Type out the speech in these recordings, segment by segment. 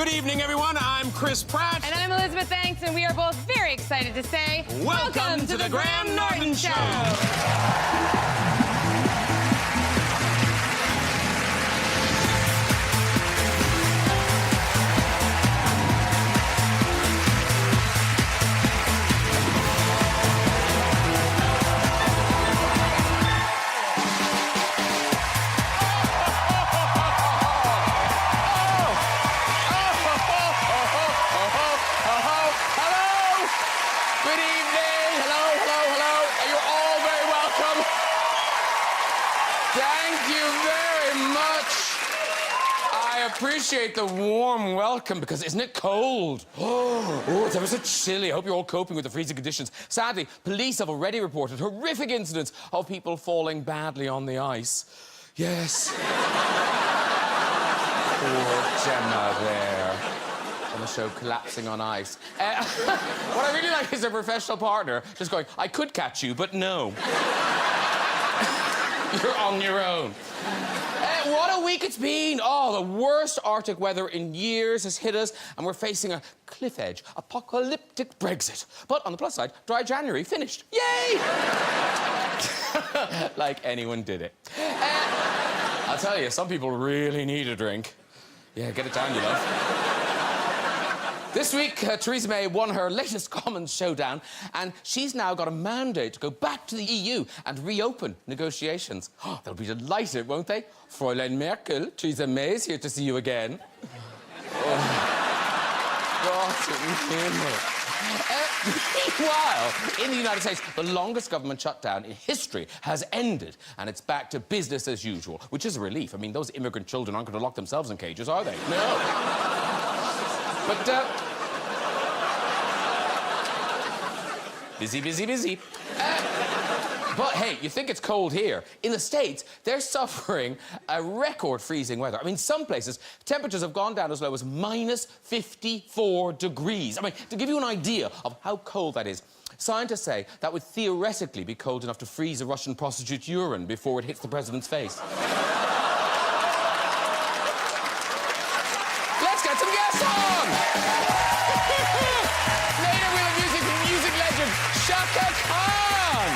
Good evening, everyone. I'm Chris Pratt. And I'm Elizabeth Banks, and we are both very excited to say... Welcome to the Graham Norton Show. Appreciate the warm welcome, because isn't it cold? Oh, it's ever so chilly. I hope you're all coping with the freezing conditions. Sadly, police have already reported horrific incidents of people falling badly on the ice. Yes. Poor Gemma there on the show collapsing on ice. What I really like is a professional partner just going, I could catch you, but no. You're on your own. What a week it's been! Oh, the worst Arctic weather in years has hit us, and we're facing a cliff edge, apocalyptic Brexit. But on the plus side, dry January finished. Yay! Like anyone did it. I'll tell you, some people really need a drink. Yeah, get it down, you love. This week, Theresa May won her latest Commons showdown, and she's now got a mandate to go back to the EU and reopen negotiations. Oh, they'll be delighted, won't they? Fräulein Merkel, Theresa May is here to see you again. Meanwhile, in the United States, the longest government shutdown in history has ended, and it's back to business as usual, which is a relief. I mean, those immigrant children aren't going to lock themselves in cages, are they? No. But, busy. But, hey, you think it's cold here. In the States, they're suffering a record freezing weather. I mean, some places, temperatures have gone down as low as minus 54 degrees. I mean, to give you an idea of how cold that is, scientists say that would theoretically be cold enough to freeze a Russian prostitute's urine before it hits the president's face. Let's get some guests on! Later we'll have music from music legend Chaka Khan!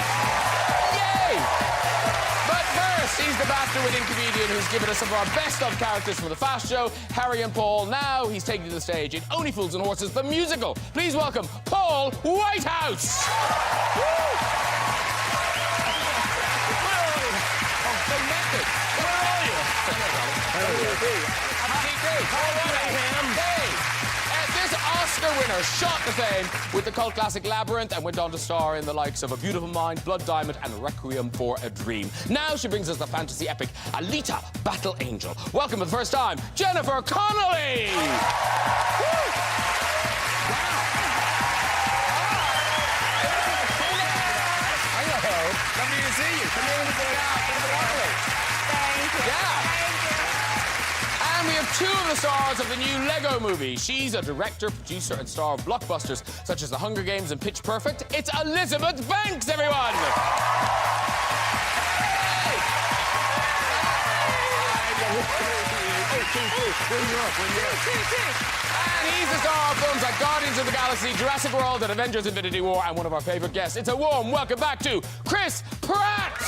Yay! But first, he's the BAFTA-winning comedian who's given us some of our best-of characters from the Fast Show, Harry and Paul. Now he's taking to the stage in Only Fools and Horses, the musical. Please welcome Paul Whitehouse! This Oscar winner shot to fame with the cult classic Labyrinth and went on to star in the likes of A Beautiful Mind, Blood Diamond and Requiem for a Dream. Now she brings us the fantasy epic Alita, Battle Angel. Welcome for the first time, Jennifer Connelly! Lovely to see you. Come in with the Thank you. Yeah. And we have two of the stars of the new Lego movie. She's a director, producer, and star of blockbusters such as The Hunger Games and Pitch Perfect. It's Elizabeth Banks, everyone! And he's the star of films like Guardians of the Galaxy, Jurassic World, and Avengers Infinity War, and one of our favourite guests. It's a warm welcome back to Chris Pratt!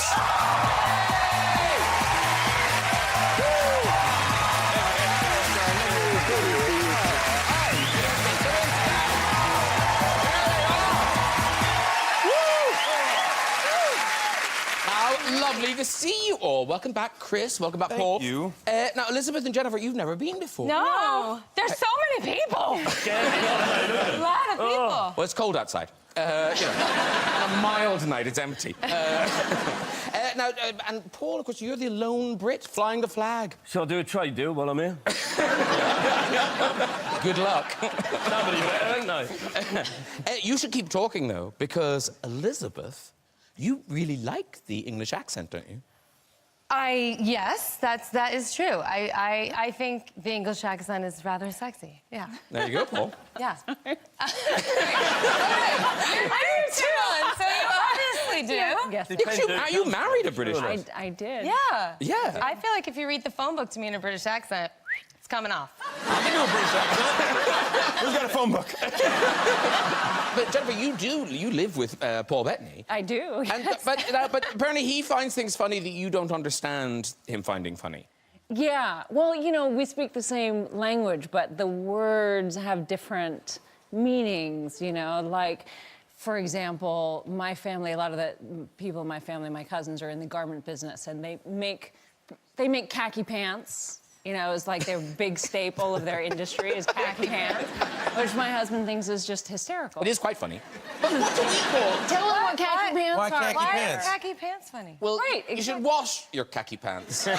Lovely to see you all. Welcome back, Chris. Welcome back, Paul. Thank you. Now, Elizabeth and Jennifer, you've never been before. No. There's so many people. A lot of people. Well, it's cold outside. You know, on a mild night, it's empty. Now, and Paul, of course, you're the lone Brit flying the flag. Shall I do a trade deal while I'm here? Good luck. Nobody better, ain't they? You should keep talking, though, because Elizabeth, you really like the English accent, don't you? Yes, that is true. I think the English accent is rather sexy. Yeah. There you go, Paul. Yeah. I do too, so you obviously do. Yes. You married a British I did. Yeah. Yeah. I feel like if you read the phone book to me in a British accent, It's coming off. I can do a British accent. Who's got a phone book? But Jennifer, you live with Paul Bettany. I do. And, Yes. but apparently he finds things funny that you don't understand him finding funny. Yeah. Well, you know, we speak the same language, but the words have different meanings, you know, like, for example, my family, a lot of the people in my family, my cousins, are in the garment business, and they make khaki pants. You know, it's like their big staple of their industry is khaki pants, which my husband thinks is just hysterical. It is quite funny. But what do we call? Tell them what khaki pants Why are. khaki Why pants? are khaki pants funny? Well, Right, you should exactly. wash your khaki pants. You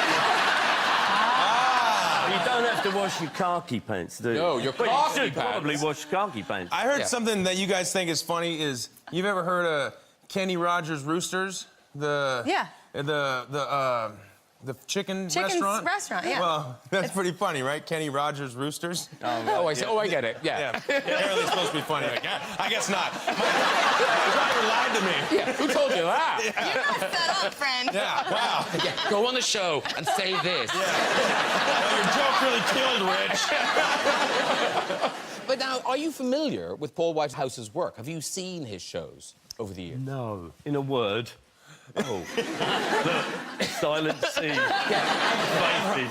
don't have to wash your khaki pants, do you? No, your Well, khaki you should pants. probably wash khaki pants. I heard Yeah. something that you guys think is funny is, you've ever heard of Kenny Rogers Roosters? Yeah. The chicken Chicken's restaurant? yeah. Well, that's pretty funny, right? Kenny Rogers Roosters? Oh, I get it. Yeah. Yeah. Apparently it's supposed to be funny. Like, yeah, I guess not. My driver lied to me. Yeah. Who told you that? You're not set up, friend. Yeah, wow. Yeah. Go on the show and say this. Well, your joke really killed Rich. But now, are you familiar with Paul Whitehouse's work? Have you seen his shows over the years? No. In a word. Oh. Look, silent C. Faces.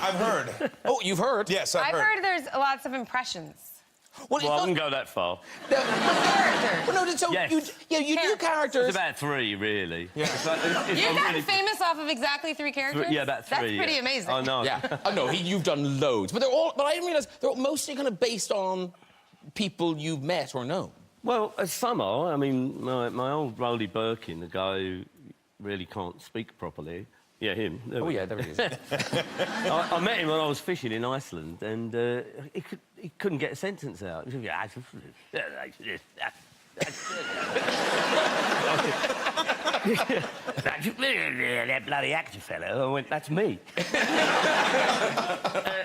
I've heard. Oh, you've heard? Yes, I've heard there's lots of impressions. Well, Well, I wouldn't go that far. Characters. Well, no, so Yes. you do It's characters. about 3, really. Yeah. It's like, it's You've not gotten really- famous off of exactly 3 characters? Yeah, about 3. That's pretty yeah. amazing. I know. Yeah. Oh, no, you've done loads. But but I didn't realize they're mostly kind of based on people you've met or known. Well, some are. I mean, my old Rolly Birkin, the guy who really can't speak properly. Yeah, him. There Oh, we yeah, go. there he is. I met him when I was fishing in Iceland, and he couldn't get a sentence out. That bloody actor fellow. I went, that's me.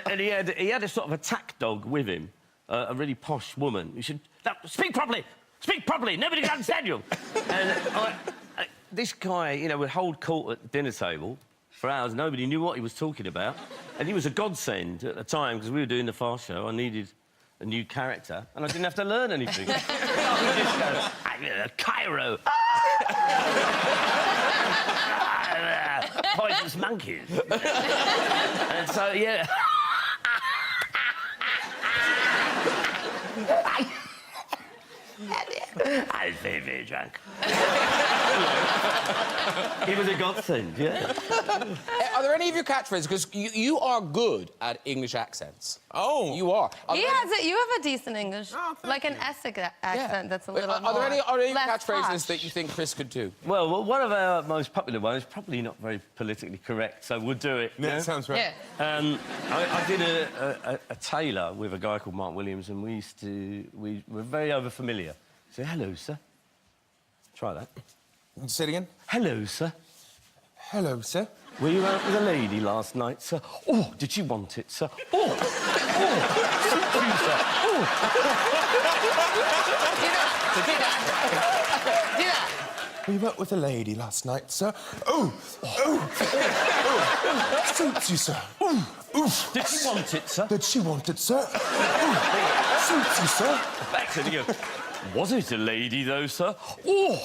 And he had a sort of attack dog with him, a really posh woman. You should speak properly. Speak properly. Nobody can understand you. And this guy, you know, would hold court at the dinner table for hours. Nobody knew what he was talking about. And he was a godsend at the time, because we were doing the Fast Show. I needed a new character, and I didn't have to learn anything. I would just go, Cairo. Poisonous monkeys. And so, yeah. I was very, very drunk. He was a godsend, yeah. Are there any of your catchphrases? Because you are good at English accents. Oh. You are. You have a decent English, like an Essex accent that's a little Are there any less catchphrases posh. that you think Chris could do? Well, one of our most popular ones is probably not very politically correct, so we'll do it. Yeah, that sounds right. Yeah. I did a tailor with a guy called Mark Williams, and we were very over-familiar. Say, hello, sir. Try that. Say it again. Hello, sir. Hello, sir. Were you out with a lady last night, sir? Oh, did you want it, sir? Oh, suit you, sir. Oh. Do that. We were out with a lady last night, sir. Oh, suits you, sir. Oof. Did she want it, sir? Did she want it, sir? Suits you, sir. Back to you. Was it a lady, though, sir? Oh,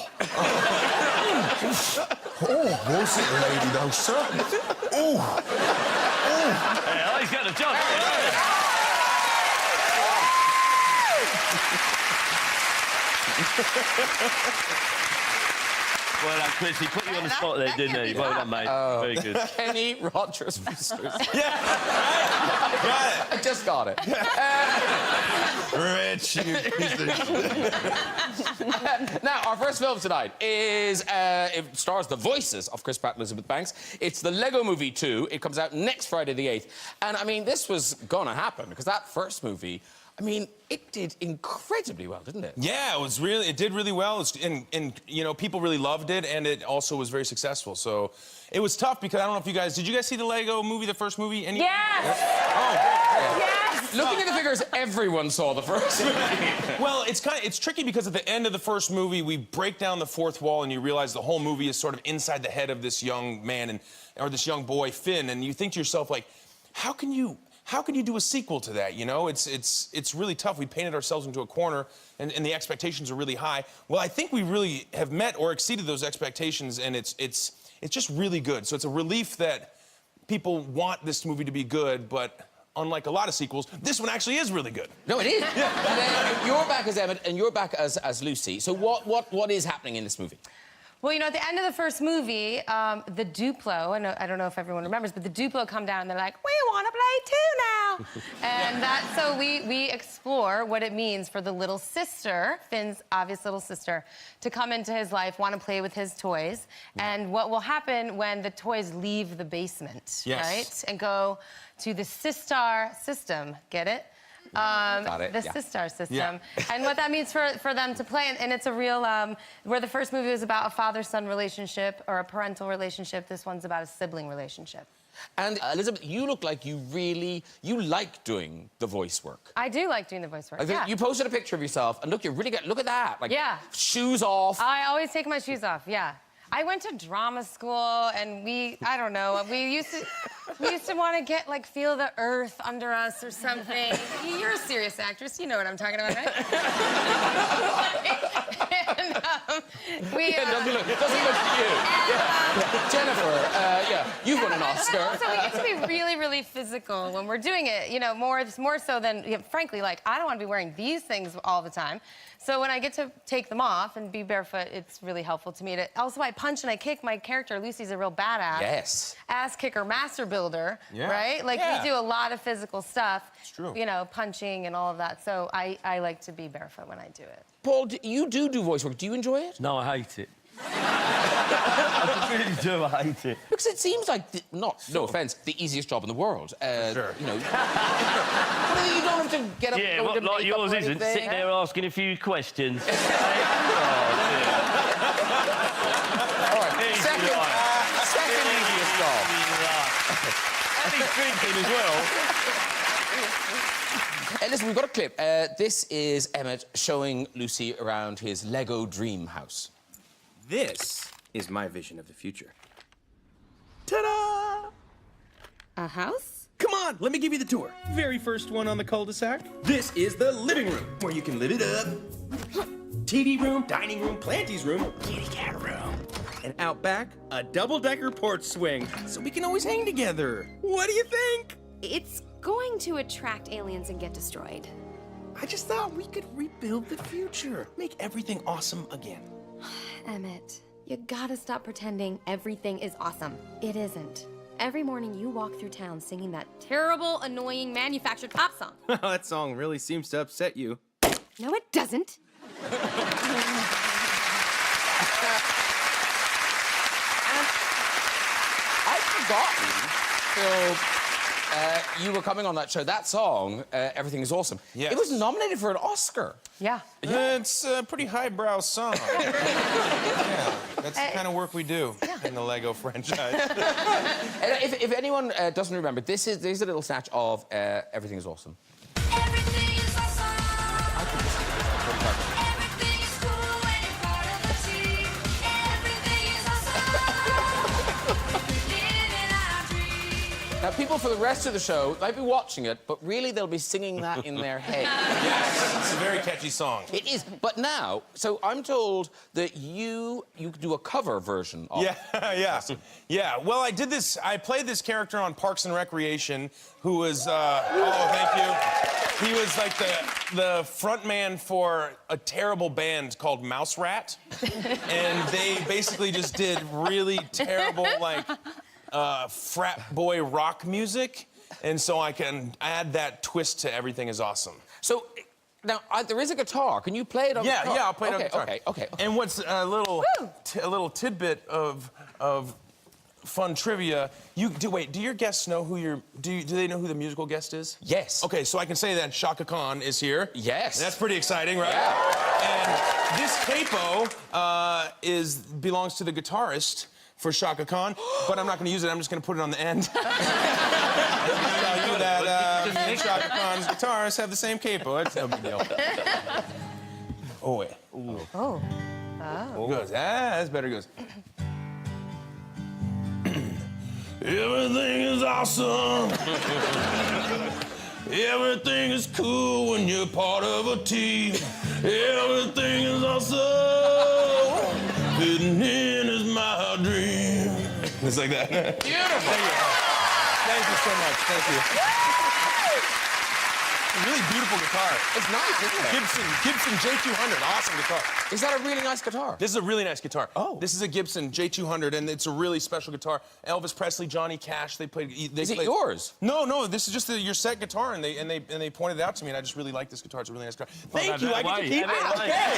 was it a lady, though, sir? Oh. Yeah, he's got a job. Well done, Chris. He put you on the spot there, didn't he? Well done, mate. Very good. Kenny Rogers Roosters. Yeah. I just got it. Rich, you piece of... Now, our first film tonight is... it stars the voices of Chris Pratt and Elizabeth Banks. It's the Lego Movie 2. It comes out next Friday the 8th. And, I mean, this was gonna happen, because that first movie... I mean, it did incredibly well, didn't it? Yeah, it did really well. And you know, people really loved it, and it also was very successful. So it was tough because I don't know if you guys... Did you guys see the Lego movie, the first movie? Yes! Oh, Yes! Looking at the figures, everyone saw the first movie. well, it's tricky because at the end of the first movie, we break down the fourth wall, and you realize the whole movie is sort of inside the head of this young man or this young boy, Finn, and you think to yourself, like, how can you how could you do a sequel to that? You know, it's really tough. We painted ourselves into a corner, and the expectations are really high. Well, I think we really have met or exceeded those expectations, and it's just really good. So it's a relief that people want this movie to be good, but unlike a lot of sequels, this one actually is really good. No, it is. And, you're back as Emmett, and you're back as Lucy. So what is happening in this movie? Well, you know, at the end of the first movie, the Duplo, I don't know if everyone remembers, but the Duplo come down and they're like, we want to play too now. And so we explore what it means for the little sister, Finn's obvious little sister, to come into his life, want to play with his toys, and what will happen when the toys leave the basement, right? And go to the Sistar system, get it? Got it, the Sistar system, and what that means for them to play, and it's a real where the first movie was about a father-son relationship or a parental relationship, this one's about a sibling relationship. And Elizabeth, you look like you like doing the voice work. I do like doing the voice work. You posted a picture of yourself, and look, you're really good. Look at that, like shoes off. I always take my shoes off. Yeah. I went to drama school, and I don't know, we used to want to get, like, feel the earth under us or something. You're a serious actress, you know what I'm talking about, right? And, doesn't look to you. Jennifer, you've won an Oscar. Also, we get to be really, really physical when we're doing it, you know, more so than, frankly, like, I don't want to be wearing these things all the time. So when I get to take them off and be barefoot, it's really helpful to me. Also, I punch and I kick. My character, Lucy's a real badass. Yes. Ass kicker, master builder, right? Like, we do a lot of physical stuff. It's true. You know, punching and all of that. So I like to be barefoot when I do it. Paul, you do voice work. Do you enjoy it? No, I hate it. I really do, I hate it. Because it seems like, no offence, the easiest job in the world. Sure. You know, you don't have to get up. Yeah, and like yours isn't. anything. Sitting there asking a few questions. All right, second easiest job. And he's drinking as well. Listen, we've got a clip. This is Emmett showing Lucy around his Lego dream house. This is my vision of the future. Ta-da! A house? Come on, let me give you the tour. Very first one on the cul-de-sac. This is the living room, where you can live it up. TV room, dining room, Planty's room, kitty cat room. And out back, a double-decker porch swing, so we can always hang together. What do you think? It's going to attract aliens and get destroyed. I just thought we could rebuild the future. Make everything awesome again. Emmett, you gotta stop pretending everything is awesome. It isn't. Every morning you walk through town singing that terrible, annoying, manufactured pop song. That song really seems to upset you. No, it doesn't. I'd forgotten till you were coming on that show. That song, Everything is Awesome. Yes. It was nominated for an Oscar. Yeah. It's a pretty highbrow song. Yeah, that's the kind of work we do in the Lego franchise. And if anyone doesn't remember, there's a little snatch of Everything is Awesome. Everything is awesome. Everything is cool when you're part of the team. Everything is awesome. Living our dream. Now, people for the rest of the show might be watching it, but really they'll be singing that in their head. Yes, it's a very catchy song. It is. But now, so I'm told that you do a cover version of it. Yeah. Well, I did this. I played this character on Parks and Recreation, who was. Oh, thank you. He was like the front man for a terrible band called Mouse Rat, and they basically just did really terrible like frat boy rock music, and so I can add that twist to Everything is Awesome. So, now, there is a guitar. Can you play it on the guitar? Yeah, I'll play it on guitar. Okay. And what's a little tidbit of fun trivia? Wait, do your guests know who do they know who the musical guest is? Yes. Okay, so I can say that Chaka Khan is here. Yes. And that's pretty exciting, right? Yeah. And this capo belongs to the guitarist for Chaka Khan, but I'm not going to use it. I'm just going to put it on the end. Tell you that me and Chaka Khan's guitarists have the same capo. It's no big deal. Oh, wait. Ooh. Oh. It goes, that's better. It goes. Everything is awesome. Everything is cool when you're part of a team. Everything is awesome. Fitting in is my dream. It's like that. Beautiful. Thank you so much. Thank you. Really beautiful guitar. It's nice, isn't it? Gibson J200. Awesome guitar. Is that a really nice guitar? This is a really nice guitar. Oh. This is a Gibson J200, and it's a really special guitar. Elvis Presley, Johnny Cash, they played. Is it yours? No. This is just your set guitar, and they pointed it out to me, and I just really like this guitar. It's a really nice guitar. Thank you. I get to keep it. Okay.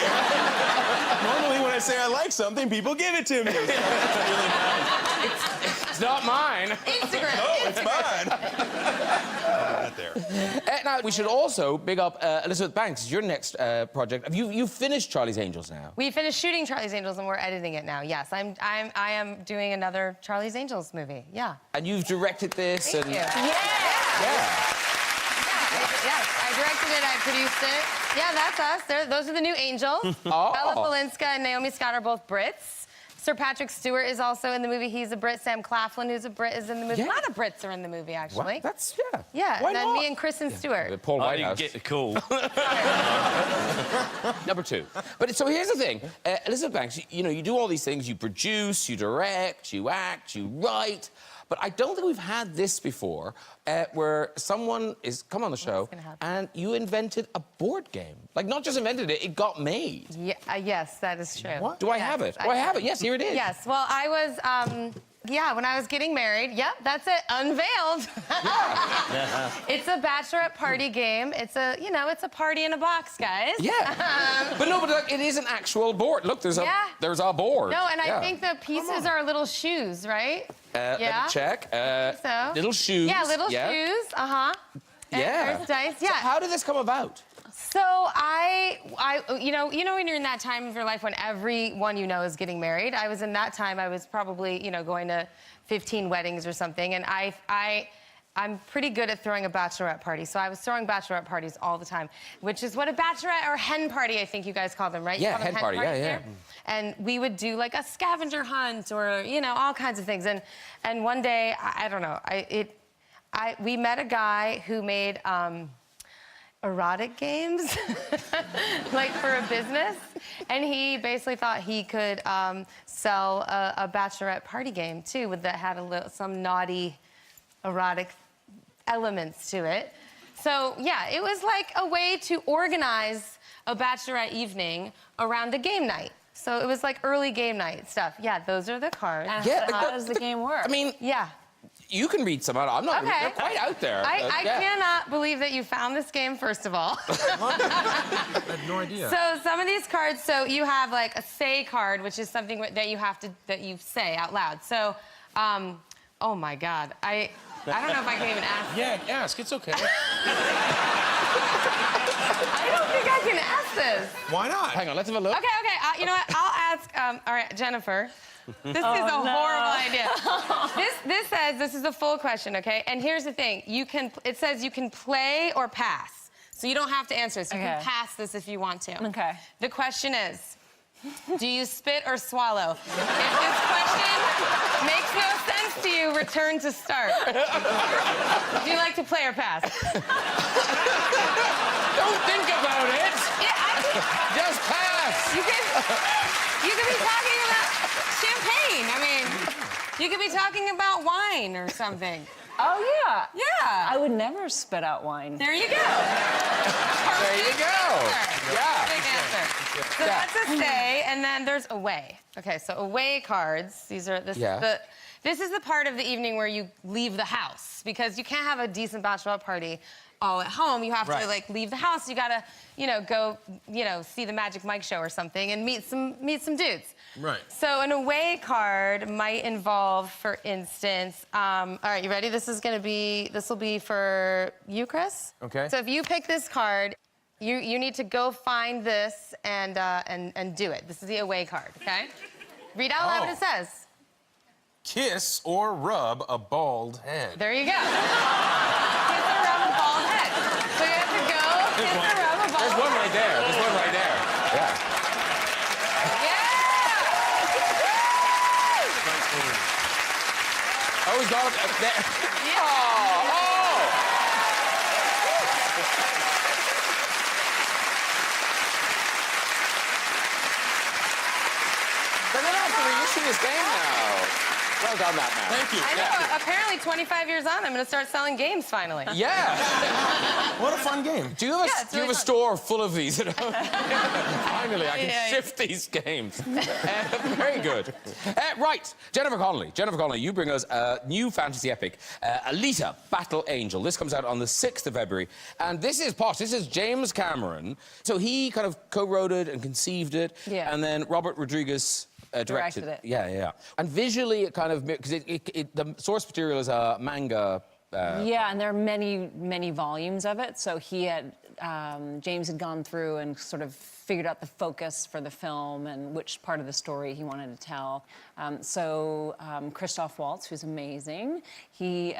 Normally, when I say I like something, people give it to me. It's really nice. It's not mine. Instagram. Oh, it's mine. Right there. Now, we should also big up Elizabeth Banks, your next project. Have you finished Charlie's Angels now? We finished shooting Charlie's Angels and we're editing it now. Yes, I am doing another Charlie's Angels movie. Yeah. And you've directed this Thank and you. yeah. Yes, I directed it. I produced it. Yeah, that's us. Those are the new Angels. Oh. Bella Balinska and Naomi Scott are both Brits. Sir Patrick Stewart is also in the movie. He's a Brit. Sam Claflin, who's a Brit, is in the movie. Yeah. A lot of Brits are in the movie, actually. What? That's Yeah, Why and then not? me and Kristen Stewart. Paul I didn't Whitehouse. get the call. Number 2. But so here's the thing, Elizabeth Banks. You do all these things. You produce, you direct, you act, you write. But I don't think we've had this before, where someone is come on the show and you invented a board game. Like, not just invented it, it got made. Yeah, yes, that is true. What? Do I have it? I have it. Yes, here it is. Yes. Well, I was, when I was getting married. Yep, that's it. Unveiled. It's a bachelorette party game. It's a, it's a party in a box, guys. Yeah. but like, it is an actual board. Look, there's a board. No, and I think the pieces are little shoes, right? Let me check. so. Little shoes. Yeah, little shoes. Uh-huh. And Yeah. there's dice. Yeah. So how did this come about? So I when you're in that time of your life when everyone you know is getting married. I was in that time. I was probably, going to 15 weddings or something, and I'm pretty good at throwing a bachelorette party. So I was throwing bachelorette parties all the time, which is what a bachelorette or hen party, I think you guys call them, right? You Yeah, call them hen party. Yeah, yeah. here? And we would do like a scavenger hunt or, all kinds of things. And one day, I don't know, we met a guy who made erotic games, like for a business. And he basically thought he could sell a bachelorette party game too, that had some naughty erotic elements to it. So yeah, it was like a way to organize a bachelorette evening around a game night. So it was like early game night stuff. Yeah, those are the cards. Yeah, How does the game work? I mean, Yeah. you can read some out. I'm not. Okay. They're quite out there. I yeah. cannot believe that you found this game, first of all. I had no idea. So some of these cards, so you have like a say card, which is something that you say out loud. So, oh my God, I don't know if I can even ask. Yeah, ask. It's okay. I don't think I can ask this. Why not? Hang on, let's have a look. Okay. You know what? I'll ask. All right, Jennifer. This is a horrible idea. This says this is a full question, okay? And here's the thing: it says you can play or pass, so you don't have to answer this. You can pass this if you want to. Okay. The question is, do you spit or swallow? If this question makes no sense to you, return to start. Do you like to play or pass? Don't think about it. Yeah, Just pass. you could be talking about champagne. I mean, you could be talking about wine or something. Oh, yeah. Yeah. I would never spit out wine. There you go. There you go. Yeah. Big answer. So that's a say, and then there's away. Okay, so away cards. This is the part of the evening where you leave the house, because you can't have a decent bachelorette party all at home. You have to like leave the house. You gotta, go, see the Magic Mike show or something and meet some dudes. Right. So an away card might involve, for instance, all right, you ready? This will be for you, Chris. Okay. So if you pick this card, you need to go find this and do it. This is the away card, okay? Read out loud what it says. Kiss or rub a bald head. There you go. Kiss or rub a bald head. So you have to go kiss or rub a bald There's one head. right there. There's one right there. Yeah. Yeah! Always got it. They're gonna have to reissue this game now. Well done, that man. Thank you. I know. Apparently, 25 years on, I'm going to start selling games finally. Yeah. What a fun game. Do you have, Yeah, it's do you have really a fun. store full of these? Finally, I can shift these games. Very good. Right, Jennifer Connelly. Jennifer Connelly, you bring us a new fantasy epic, Alita, Battle Angel. This comes out on the 6th of February. And this is posh. This is James Cameron. So he kind of co-wrote it and conceived it. Yeah. And then Robert Rodriguez directed it. Yeah. And visually, it kind of... Because the source material is a manga... Yeah, and there are many, many volumes of it. So he had, James had gone through and sort of figured out the focus for the film and which part of the story he wanted to tell. Christoph Waltz, who's amazing, he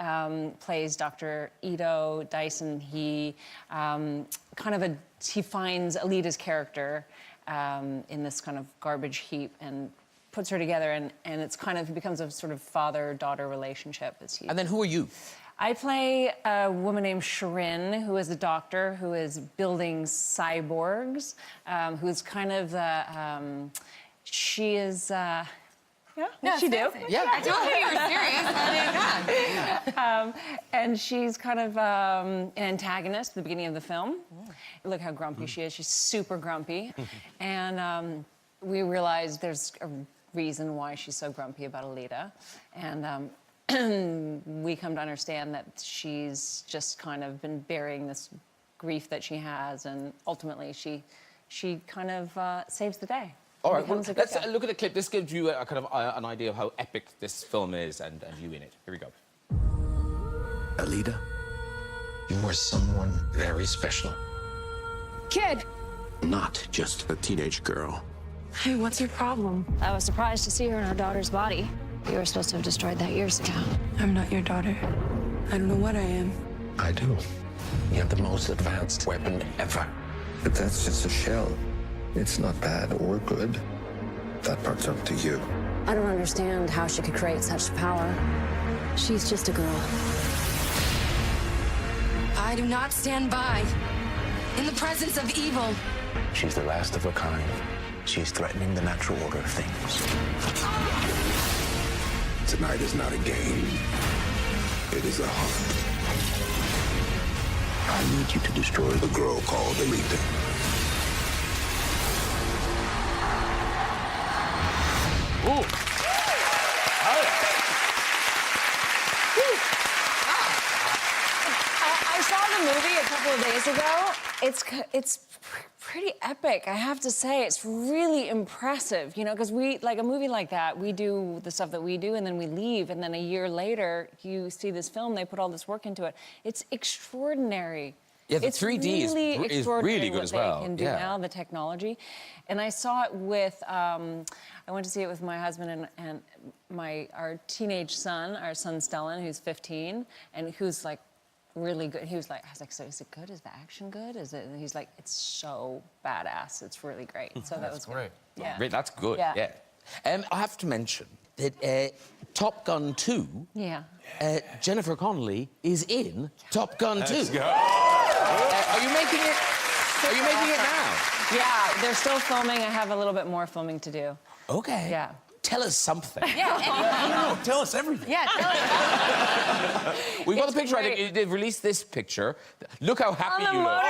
plays Dr. Ito Dyson. He he finds Alita's character in this kind of garbage heap and puts her together, and it's kind of, it becomes a sort of father-daughter relationship. And then who are you? I play a woman named Shirin, who is a doctor who is building cyborgs, who's kind of the, she is, yeah, No, she do. Yeah. I told you were serious. And she's kind of an antagonist at the beginning of the film. Look how grumpy she is. She's super grumpy. And we realize there's a reason why she's so grumpy about Alita. And we come to understand that she's just kind of been burying this grief that she has, and ultimately she kind of saves the day. All right, well, Becomes a good let's guy. look at the clip. This gives you a kind of an idea of how epic this film is and you in it. Here we go. Alita, you are someone very special. Kid! Not just a teenage girl. Hey, what's your problem? I was surprised to see her in her daughter's body. You were supposed to have destroyed that years ago. I'm not your daughter. I don't know what I am. I do. You have the most advanced weapon ever. But that's just a shell. It's not bad or good. That part's up to you. I don't understand how she could create such power. She's just a girl. I do not stand by in the presence of evil. She's the last of her kind. She's threatening the natural order of things. Tonight is not a game. It is a hunt. I need you to destroy the girl called Alita. Ooh. I saw the movie a couple of days ago. It's pretty epic, I have to say. It's really impressive, you know, because like a movie like that, we do the stuff that we do and then we leave, and then a year later, you see this film, they put all this work into it. It's extraordinary. Yeah, the It's 3D is really extraordinary good what as well. They can do now, the technology. And I saw it with, I went to see it with my husband and our teenage son, our son Stellan, who's 15, and who's like really good. He was like, I was like, so is it good? Is the action good? Is it? And he's like, it's so badass. It's really great. So that was great. Good. Yeah. That's good, Yeah. yeah. I have to mention that Top Gun 2, Yeah. Jennifer Connelly is in Top Gun 2. Let's go. Are you making it? Are you making it now? Yeah, they're still filming. I have a little bit more filming to do. Okay. Yeah. Tell us something. No, tell us everything. Yeah, tell us. We've got It's the picture. great. They've released this picture. Look how happy On the you look. motor.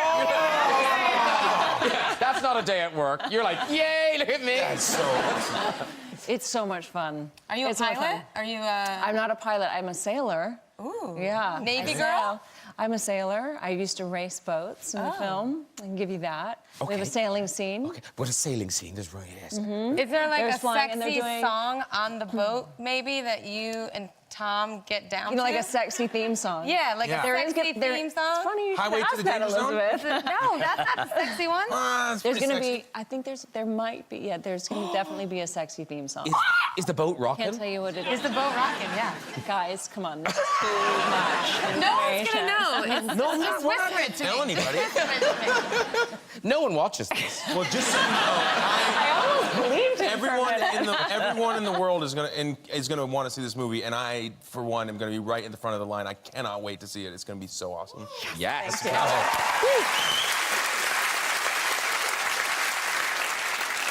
Yeah, that's not a day at work. You're like, yay, look at me. That's so awesome. It's so much fun. Are you a It's so pilot? fun. Are you I'm not a pilot. I'm a sailor. Ooh. Yeah. Navy I girl? sail. I'm a sailor. I used to race boats in the film. I can give you that. We have a Okay. sailing scene. Okay, what a sailing scene. There's really is. Is there like There's a flying and they're sexy doing- song on the boat, maybe, that you and Tom get down You know, to? like a sexy theme song. Yeah, like Yeah. a There is sexy theme song. It's funny you should Highway to ask the that, Danger Zone? Elizabeth. No, that's not the sexy one. It's There's pretty gonna sexy. be, I think there might be, yeah, there's gonna definitely be a sexy theme song. Is the boat rocking? Can't tell you what it Is is. the boat rocking? Yeah. Guys, come on, that's too much. No one's gonna know. It's No, just we're not whisper gonna it to tell me. anybody. Whisper it to me. No one watches this. Well, just so you know, I almost believed it. everyone in the world is gonna want to see this movie, and I, for one, am gonna be right in the front of the line. I cannot wait to see it. It's gonna be so awesome. Yes.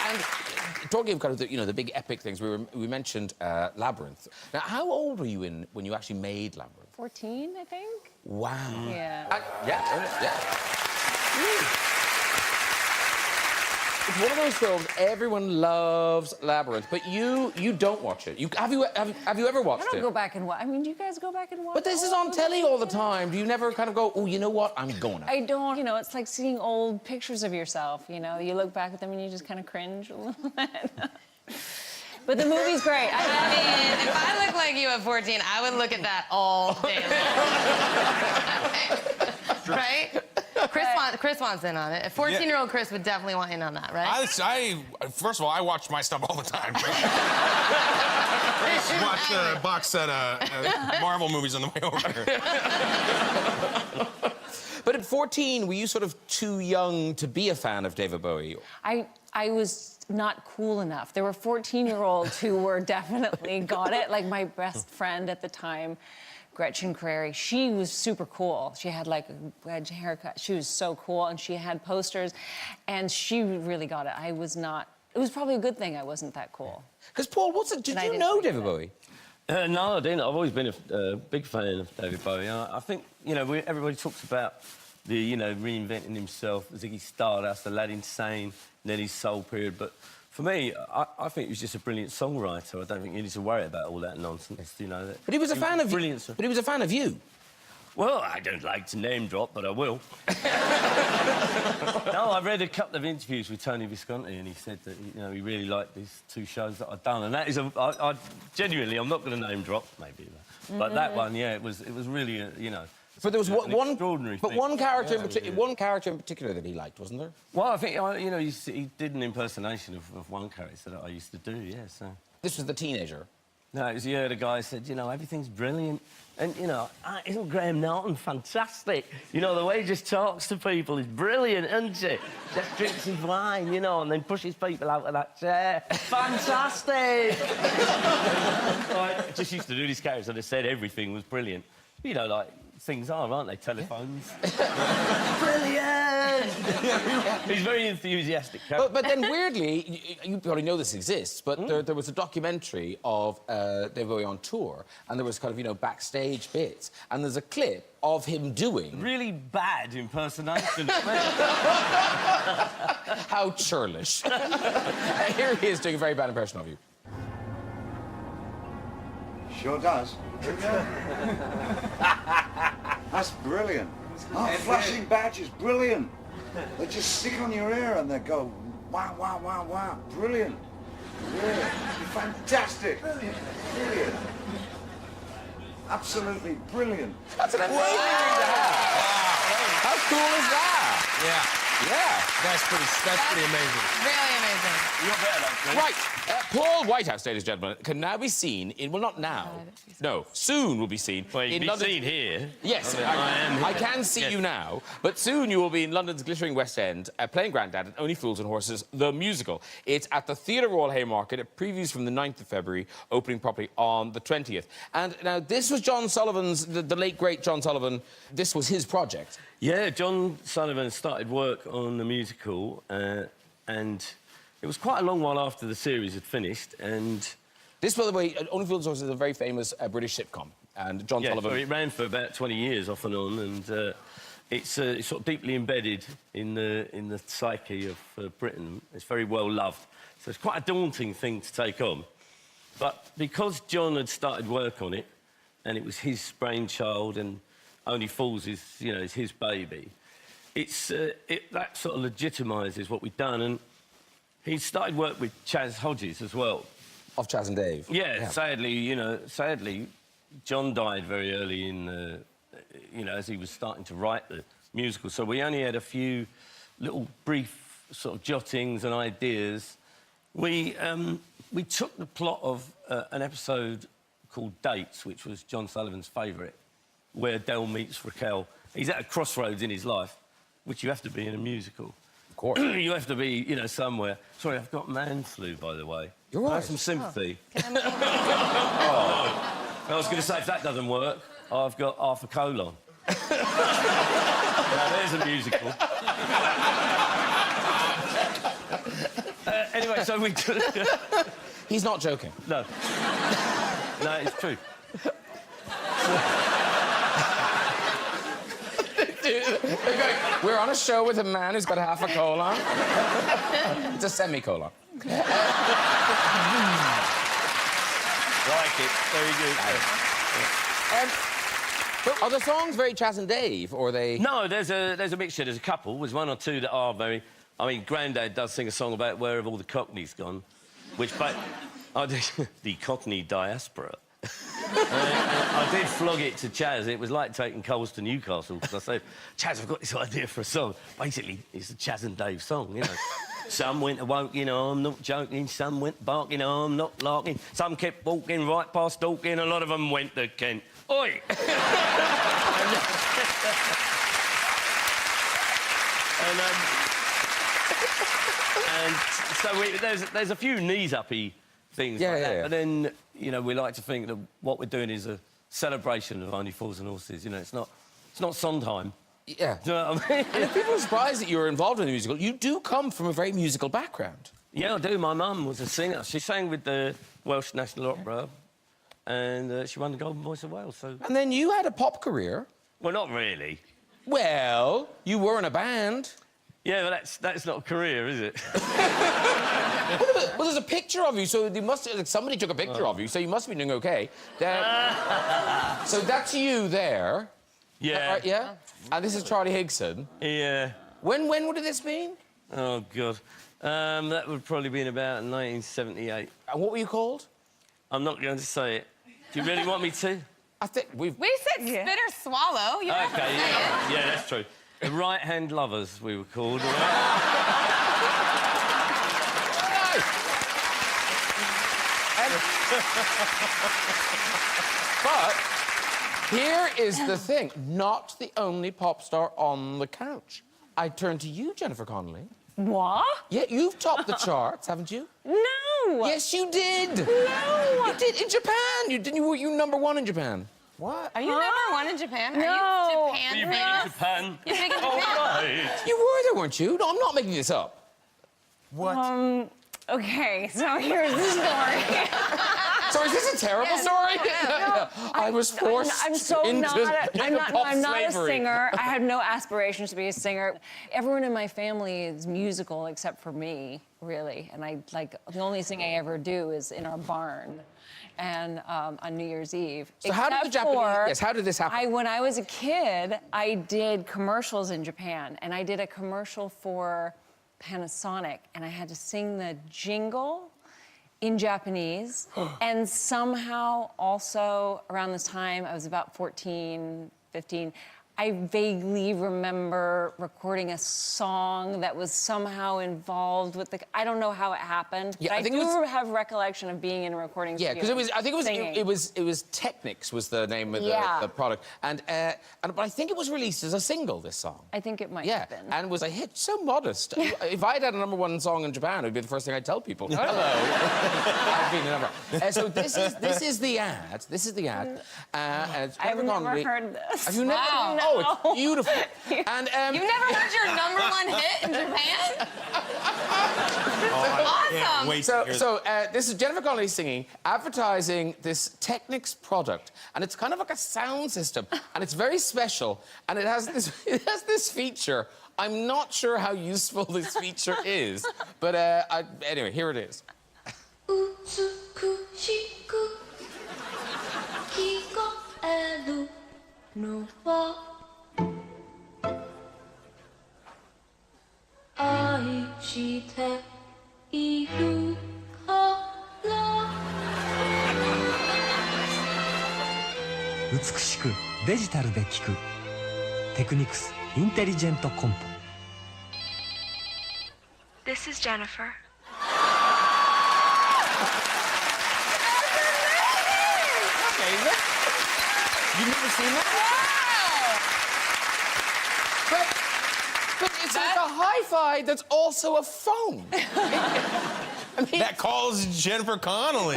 And talking of kind of the big epic things, we mentioned Labyrinth. Now, how old were you when you actually made Labyrinth? 14, I think. Wow. Yeah. Yeah. It's one of those films everyone loves, Labyrinth, but you don't watch it. Have you ever watched I don't it? go back and watch. I mean, do you guys go back and watch? But this is on telly all the time. Do you never kind of go, oh, you know what? I'm going. I don't. You know, it's like seeing old pictures of yourself. You know, you look back at them and you just kind of cringe a little bit. But the movie's great. I mean, if I look like you at 14, I would look at that all day long. Right? Chris wants in on it. A 14-year-old Chris would definitely want in on that, right? First of all, I watch my stuff all the time. Watch a box set of Marvel movies on the way over. But at 14, were you sort of too young to be a fan of David Bowie? I was not cool enough. There were 14-year-olds who were definitely got it. Like my best friend at the time, Gretchen Crary, she was super cool. She had like a wedge haircut. She was so cool, and she had posters, and she really got it. I was not. It was probably a good thing I wasn't that cool. Because Paul, did you know David Bowie? No, I didn't. I've always been a big fan of David Bowie. I think, everybody talks about the, reinventing himself, Ziggy Stardust, Aladdin Sane, then his soul period. But for me, I think he was just a brilliant songwriter. I don't think you need to worry about all that nonsense, But he was a fan of brilliant. But he was a fan of you. Well, I don't like to name drop, but I will. No, I read a couple of interviews with Tony Visconti, and he said that he really liked these two shows that I'd done, and that is I genuinely, I'm not going to name drop, maybe, but that one, yeah, it was really, But there was one extraordinary thing. one character one character in particular that he liked, wasn't there? Well, I think he did an impersonation of one character that I used to do, yeah. So this was the teenager. No, it was the guy said, everything's brilliant. And, isn't Graham Norton fantastic? The way he just talks to people is brilliant, isn't he? Just drinks his wine, and then pushes people out of that chair. Fantastic! I just used to do these characters and I said everything was brilliant. Like things are, aren't they? Telephones. Brilliant! He's very enthusiastic. But then, weirdly, you probably know this exists, but there was a documentary of David Bowie on tour, and there was kind of, backstage bits, and there's a clip of him doing... Really bad impersonation. How churlish. Here he is doing a very bad impression of you. Sure does. That's brilliant. Oh, flashing badges, brilliant. They just stick on your ear and they go, wow, wow, wow, wow. Brilliant. Brilliant. Fantastic. Brilliant. Absolutely brilliant. That's an amazing thing to have. Wow. How cool is that? Yeah. That's pretty amazing. Really amazing. You're better, Chris. Right. Paul Whitehouse, ladies and gentlemen, can now be seen in... Well, not now. No, soon will be seen Well, you in can be London. seen here. Yes, I am here. I can see Yes. you now, but soon you will be in London's glittering West End playing Grandad and Only Fools and Horses, the musical. It's at the Theatre Royal Haymarket. It previews from the 9th of February, opening properly on the 20th. And now, this was John Sullivan's, the late, great John Sullivan, this was his project. Yeah, John Sullivan started work on the musical, and it was quite a long while after the series had finished, and... This, by the way, Only Fools and Horses is a very famous British sitcom, and John Sullivan... So it ran for about 20 years, off and on, and it's sort of deeply embedded in the psyche of Britain. It's very well loved, so it's quite a daunting thing to take on. But because John had started work on it, and it was his brainchild, and Only Fools is, is his baby, that sort of legitimises what we've done, and he started work with Chaz Hodges as well. Of Chaz and Dave. Yeah, sadly, John died very early in as he was starting to write the musical, so we only had a few little brief sort of jottings and ideas. We took the plot of an episode called Dates, which was John Sullivan's favourite, where Del meets Raquel. He's at a crossroads in his life, which you have to be in a musical. course. You have to be, you know, somewhere. Sorry, I've got man flu, by the way. You're I right. have some sympathy. Oh. I was going to say, if that doesn't work, I've got half a colon. Now, there's a musical. Anyway, so we... He's not joking. No. No, it's true. We're on a show with a man who's got half a colon. It's a semicolon. Like it. Very good. But are the songs very Chaz and Dave, or are they... No, there's a mixture. There's a couple. There's one or two that are very... I mean, Grandad does sing a song about where have all the Cockneys gone, which... I did... the Cockney diaspora. I did flog it to Chaz. It was like taking coals to Newcastle, because I said, Chaz, I've got this idea for a song. Basically, it's a Chaz and Dave song, you know. Some went walking, I'm not joking. Some went barking, I'm not larking. Some kept walking right past Dorking. A lot of them went to Kent. Oi! and so there's a few knees-uppy things like that. But then, you know, we like to think that what we're doing is a celebration of Only Fools and Horses. You know, it's not Sondheim. Yeah. Do you know what I mean? And if people are surprised that you're involved in the musical, you do come from a very musical background. Yeah, I do. My mum was a singer. She sang with the Welsh National Opera, and she won the Golden Voice of Wales, so... And then you had a pop career. Well, not really. Well, you were in a band. Yeah, but that's not a career, is it? Well, there's a picture of you, so you must... Like, somebody took a picture of you, so you must be doing OK. So that's you there. Yeah. Right, yeah? And this is Charlie Higson. Yeah. When would have this been? Oh, God. That would probably been about 1978. And what were you called? I'm not going to say it. Do you really want me to? I think we've... We said spit or swallow. You don't have to say it. Yeah, that's true. The Right-Hand Lovers, we were called. But here is the thing. Not the only pop star on the couch. I turn to you, Jennifer Connelly. What? Yeah, you've topped the charts, haven't you? No! Yes, you did! No! You did, in Japan! Were you #1 in Japan? What? Are you #1 in Japan? No. Are you Japan Are you big famous? in Japan? You're big in Oh, Japan? right. You were there, weren't you? No, I'm not making this up. What? Okay, so here's the story. So is this a terrible story? No, I was forced I'm so into I'm not pop a slavery. singer. I had no aspirations to be a singer. Everyone in my family is musical except for me, really. And the only thing I ever do is in our barn. And on New Year's Eve. So how did the Japanese... Yes, how did this happen? When I was a kid, I did commercials in Japan. And I did a commercial for Panasonic. And I had to sing the jingle in Japanese. And somehow also around this time, I was about 14, 15, I vaguely remember recording a song that was somehow involved with the... I don't know how it happened, but I do have recollection of being in a recording studio. Yeah, because it was Technics was the name of the product. But I think it was released as a single, this song. I think it might have been. And was a hit, so modest. If I'd had a #1 song in Japan, it would be the first thing I'd tell people. Hello. I've been a so this is the ad. This is the ad. And it's I've never heard this. Have you never? Wow. Oh, it's beautiful. And You've never heard your #1 hit in Japan? Awesome. Wait So this is Jennifer Connelly singing, advertising this Technics product, and it's kind of like a sound system, and it's very special, and it has this feature. I'm not sure how useful this feature is, but anyway, here it is. 美しく聞こえるのは愛しているから美しくデジタルで聞くテクニクスインテリジェントコンポ This is Jennifer. You've never seen that? But it's like a hi-fi that's also a phone. I mean, That calls Jennifer Connelly.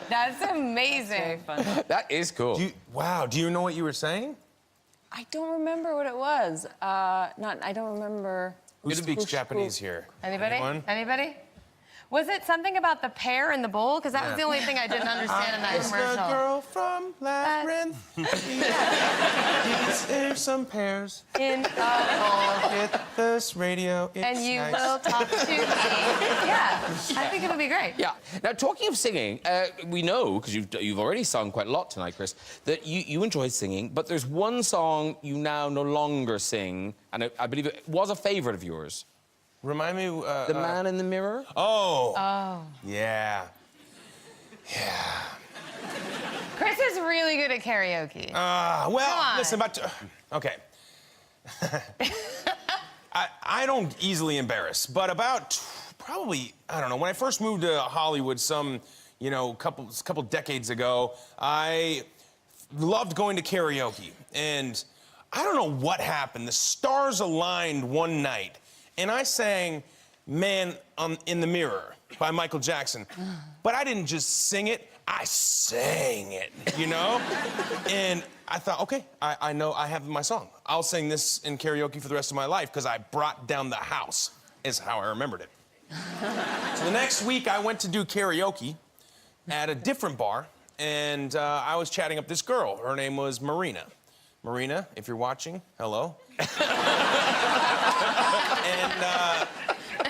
That's amazing. that is cool. Wow, do you know what you were saying? I don't remember what it was. I don't remember. Who speaks Japanese here? Anybody? Anyone? Anybody? Was it something about the pear in the bowl? Because that was the only thing I didn't understand in that It's commercial. the girl from Labyrinth. There's some pears. In a bowl. Hit this radio. It's And you nice. will talk to me. Yeah, I think it'll be great. Yeah. Now, talking of singing, we know, because you've already sung quite a lot tonight, Chris, that you enjoy singing, but there's one song you now no longer sing, and I believe it was a favourite of yours. Remind me. The Man in the Mirror? Oh. Oh. Yeah. Chris is really good at karaoke. Well, Come on. listen, okay. I don't easily embarrass, but about probably, I don't know, when I first moved to Hollywood couple decades ago, I loved going to karaoke. And I don't know what happened. The stars aligned one night, and I sang Man in the Mirror by Michael Jackson. But I didn't just sing it, I sang it, you know? And I thought, okay, I know I have my song. I'll sing this in karaoke for the rest of my life because I brought down the house, is how I remembered it. So the next week, I went to do karaoke at a different bar, and I was chatting up this girl. Her name was Marina. Marina, if you're watching, hello. And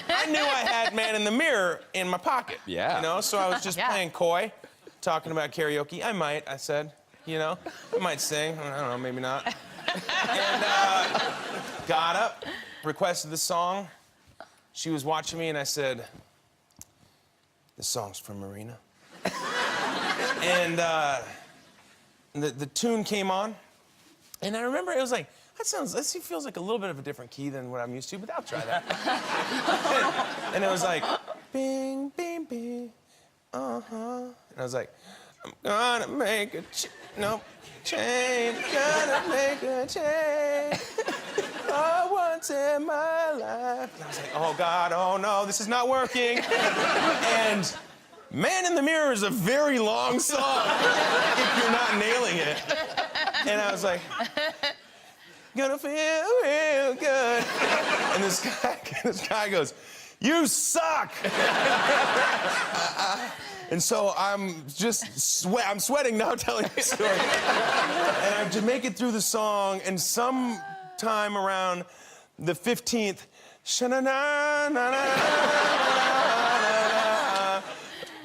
I knew I had Man in the Mirror in my pocket. Yeah. You know, so I was just Yeah. playing coy, talking about karaoke. I said, you know, I might sing. I don't know, maybe not. And got up, requested the song. She was watching me, and I said, this song's from Marina. And the tune came on, and I remember it was like, this feels like a little bit of a different key than what I'm used to, but I'll try that. And it was like, bing, bing, bing, uh-huh. And I was like, I'm gonna make a change, gonna make a change. For once in my life. And I was like, oh God, oh no, this is not working. And Man in the Mirror is a very long song if you're not nailing it. And I was like, gonna feel real good. And this guy goes, you suck. And so I'm just I'm sweating now telling the story. And I just make it through the song, and sometime around the 15th,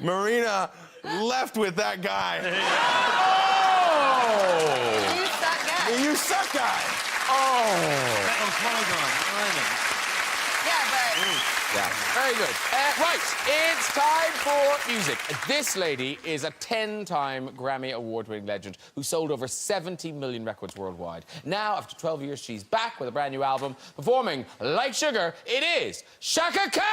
Marina left with that guy. Oh! You suck guy. You suck guy. Oh. Yeah, but... Yeah, very good. Right, it's time for music. This lady is a 10-time Grammy Award-winning legend who sold over 70 million records worldwide. Now, after 12 years, she's back with a brand new album, performing Like Sugar. It is Chaka Khan!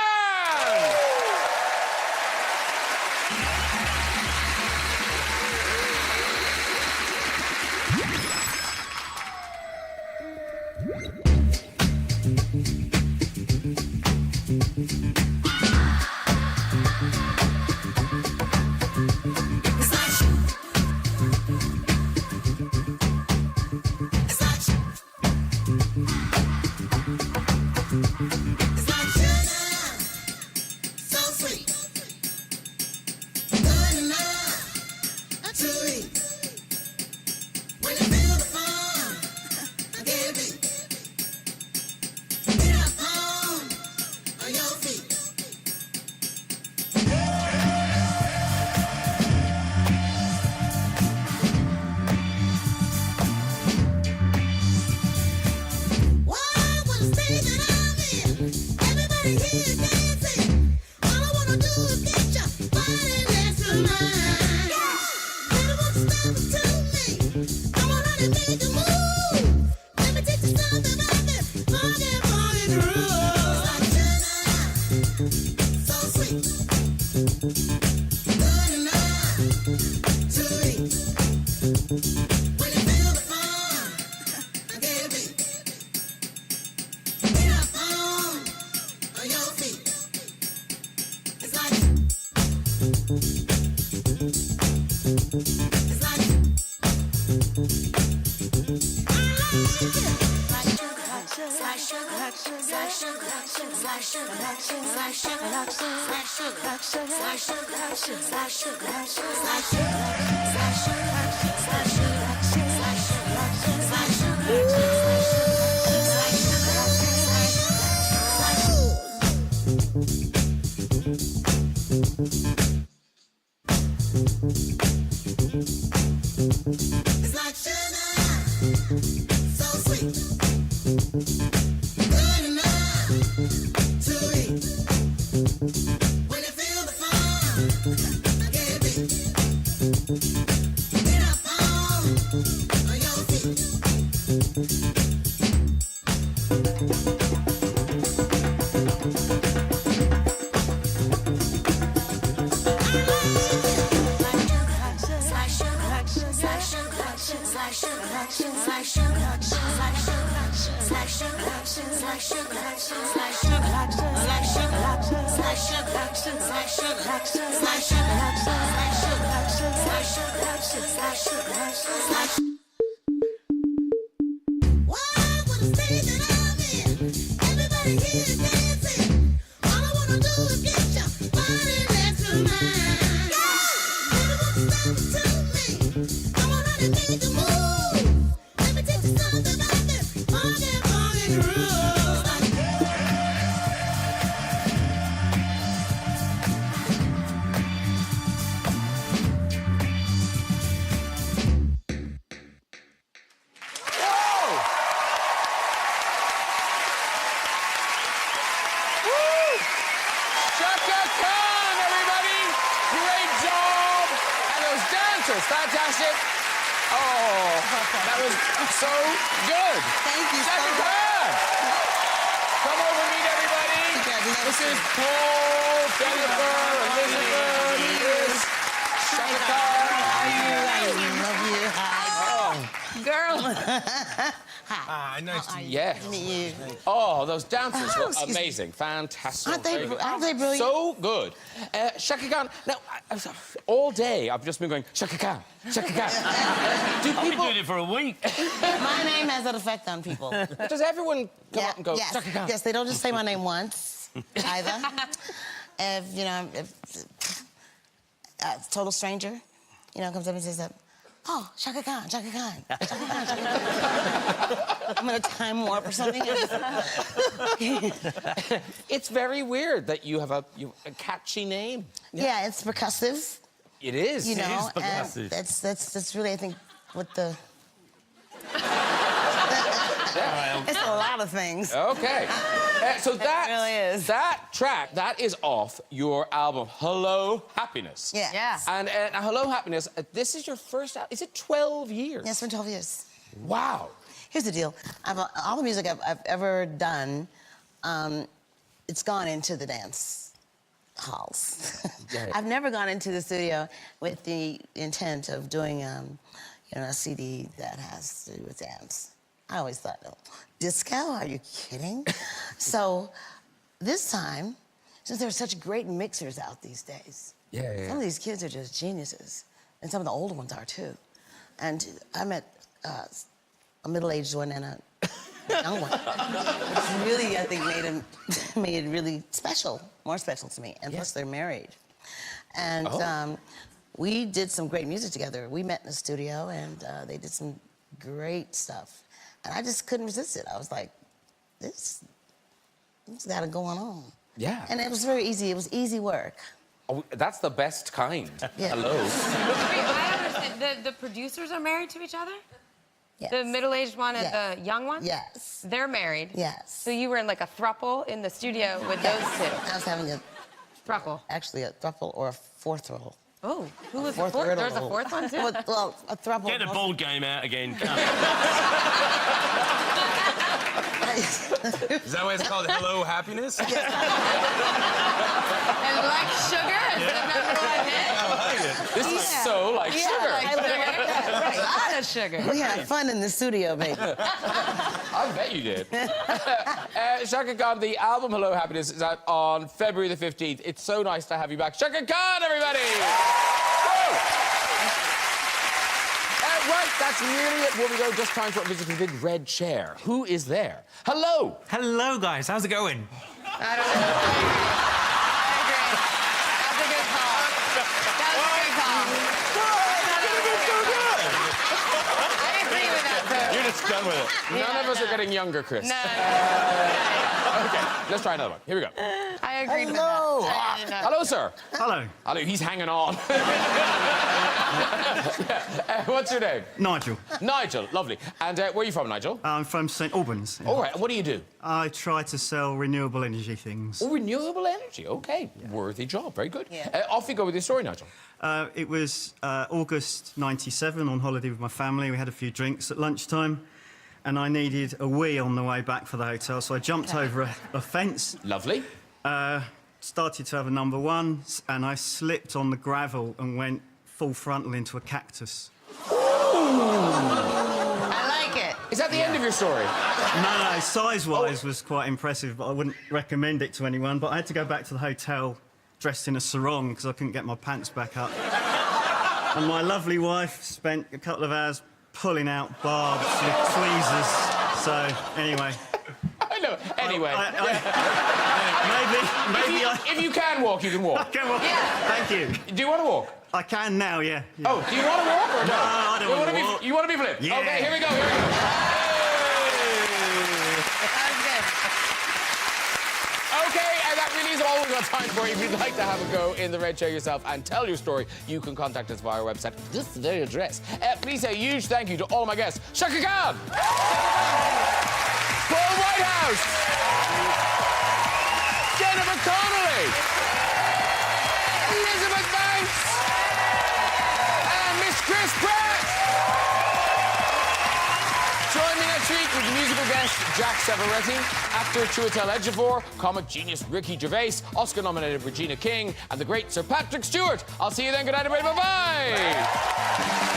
It's like sugar, so sweet. Good enough to eat. When you feel the fun, get beat. Get up on your feet. Chaka Khan, everybody! Great job! And those dancers, fantastic! Oh, that was so good! Thank you Chaka so much. Khan! Come over, meet everybody! This is Paul, Jennifer, Elizabeth, Liz, Chaka Khan. Girl. Hi, nice to meet you. Yeah. Oh, those dancers were amazing. Fantastic. Aren't they- Very good. aren't they brilliant? So good. Chaka Khan, now, all day I've just been going, Chaka Khan, Chaka Khan. Do I've been people... doing it for a week. My name has an effect on people. Does everyone come up and go, yes, Chaka Khan? yes, they don't just say my name once, either. If a total stranger, comes up and says that, oh, Chaka Khan, Chaka Khan, Chaka Khan, Chaka Khan. I'm in a time warp or something. It's very weird that you have a catchy name. Yeah, it's percussive. It is. You know, It is percussive. and that's really, I think, what the... It's a lot of things. Okay. So that really is. That track, that is off your album, Hello Happiness. Yeah. Yeah. And Hello Happiness, this is your first album. Is it 12 years? Yeah, it's been 12 years. Wow. Here's the deal. All the music I've ever done, it's gone into the dance halls. Yeah. I've never gone into the studio with the intent of doing, a CD that has to do with dance. I always thought, oh, disco? Are you kidding? So this time, since there are such great mixers out these days, Yeah. some of these kids are just geniuses, and some of the older ones are too. And I met a middle-aged one and a young one, which really, I think, made it really special, more special to me. And plus, they're married. And we did some great music together. We met in the studio, and they did some great stuff. And I just couldn't resist it. I was like, this got it going on. Yeah. And it was very easy. It was easy work. Oh, that's the best kind. Yeah. Hello. Wait, I understand. The producers are married to each other? Yes. The middle-aged one and Yes. the young one? Yes. They're married? Yes. So you were in like a throuple in the studio with those two? I was having actually a throuple or a fourth role. Oh, who was the Fourth fourth? riddle. There's a fourth one too? Well, a throuple. Get the board game out again. Come. Is that why it's called Hello Happiness? And like sugar is the number one hit? This is so like sugar. Like sugar. A lot of sugar. We had fun in the studio, baby. I I'll bet you did. Chaka Khan, the album Hello Happiness is out on February the 15th. It's so nice to have you back. Chaka Khan, everybody! Right, that's nearly it. Before we go, just time for a visit to the big red chair. Who is there? Hello! Hello, guys. How's it going? I don't know. I agree. That's a good call. That was a good call. I agree with that, too. You're just done with it. None of us are getting younger, Chris. No. Okay, let's try another one. Here we go. I agreed with Hello. that. Hello, sir. Hello. Hello, he's hanging on. What's your name? Nigel. Nigel, lovely. And where are you from, Nigel? I'm from St Albans. All right, and what do you do? I try to sell renewable energy things. Oh, renewable energy, okay. Worthy job, very good. Off you go with your story, Nigel. It was August '97 on holiday with my family. We had a few drinks at lunchtime and I needed a wee on the way back for the hotel, so I jumped over a fence. Lovely. Started to have a number one and I slipped on the gravel and went full frontal into a cactus. I like it. Is that the end of your story? No, size-wise was quite impressive, but I wouldn't recommend it to anyone. But I had to go back to the hotel dressed in a sarong because I couldn't get my pants back up. And my lovely wife spent a couple of hours pulling out barbs with tweezers. So, anyway. I know. Anyway. Maybe if you can walk, you can walk. I can walk. Yeah. Thank you. Do you want to walk? I can now, yeah. Oh, do you want to walk or no? No, I don't want to walk. You want to be flipped? Yeah. Okay, here we go, here we go. Okay, and that really is all we've got time for. If you'd like to have a go in the red chair yourself and tell your story, you can contact us via our website. This is their address. Please say a huge thank you to all of my guests. Chaka Khan! Paul Whitehouse! Connelly! Elizabeth Banks! And Miss Chris Pratt! Join me next week with the musical guest Jack Savoretti, actor Chiwetel Ejiofor, comic genius Ricky Gervais, Oscar-nominated Regina King, and the great Sir Patrick Stewart. I'll see you then. Good night, everybody. Bye-bye!